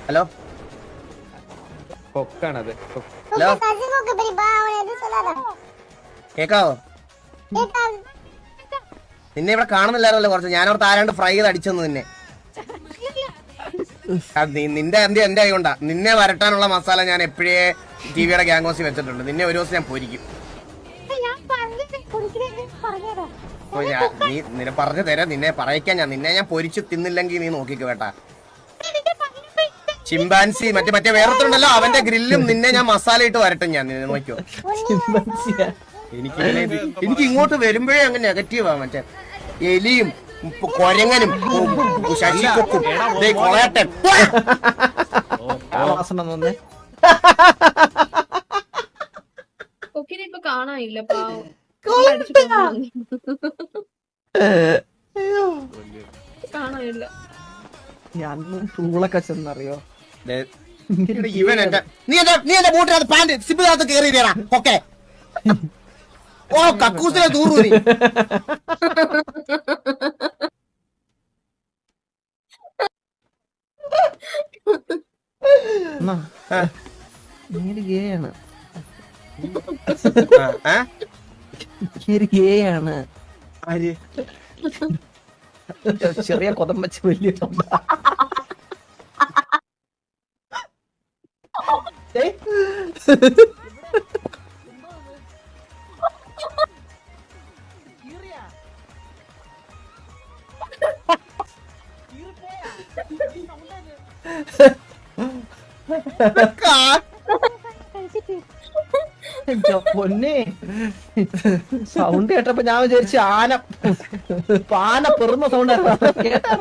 Hello കൊക്കാണത്. Hello കേക്കാവോ? നിന്നെ ഇവിടെ കാണുന്നില്ലായിരുന്നല്ലോ കുറച്ച്. ഞാനോർത്ത് ആരാണ്ട് ഫ്രൈ ചെയ്ത് അടിച്ചെന്ന് നിന്നെ. നിന്റെ അന്ത്യം എന്റെ ആയിക്കൊണ്ടാ. നിന്നെ വരട്ടാനുള്ള മസാല ഞാൻ എപ്പോഴേ ടിവിയുടെ ഗ്യാങ് വെച്ചിട്ടുണ്ട്. നിന്നെ ഒരു ദിവസം ഞാൻ പൊരിക്കും. നീ നിന്നെ പറഞ്ഞു തരാം. നിന്നെ പറയിക്കാൻ നിന്നെ ഞാൻ പൊരിച്ചു തിന്നില്ലെങ്കിൽ നീ നോക്കിക്കോ കേട്ടാ. ചിമ്പാൻസി മറ്റേ വേറെത്തുണ്ടല്ലോ അവന്റെ ഗ്രില്ലും നിന്നെ ഞാൻ മസാല ഇട്ട് വരട്ടും ഞാൻ. നിന്നെ നോക്കിയോ. എനിക്ക് ഇങ്ങോട്ട് വരുമ്പോഴേ അങ്ങ് നെഗറ്റീവാ. മറ്റേ എലിയും കൊരങ്ങനും ശശികൊക്കും കൊളയട്ടൻ. ഇപ്പൊ കാണാനില്ല. കാണാനില്ല. ഞാൻ ടൂളൊക്കെ ചെന്നറിയോ ഇവൻ എന്റെ നീ എന്റെ ബൂട്ടിനകത്ത് പാന്റ് സിബിനകത്ത് കേറിയില്ലേടാ. ഓക്കെ ഓ കക്കൂസിനെ തൂറു നീ. ഗേയാണ് ഗേയാണ്. ചെറിയ കൊതം വെച്ച് വലിയ പൊന്നെ സൗണ്ട് കേട്ടപ്പോ ഞാൻ വിചാരിച്ചു ആന പെറുന്ന സൗണ്ട് കേട്ടാ.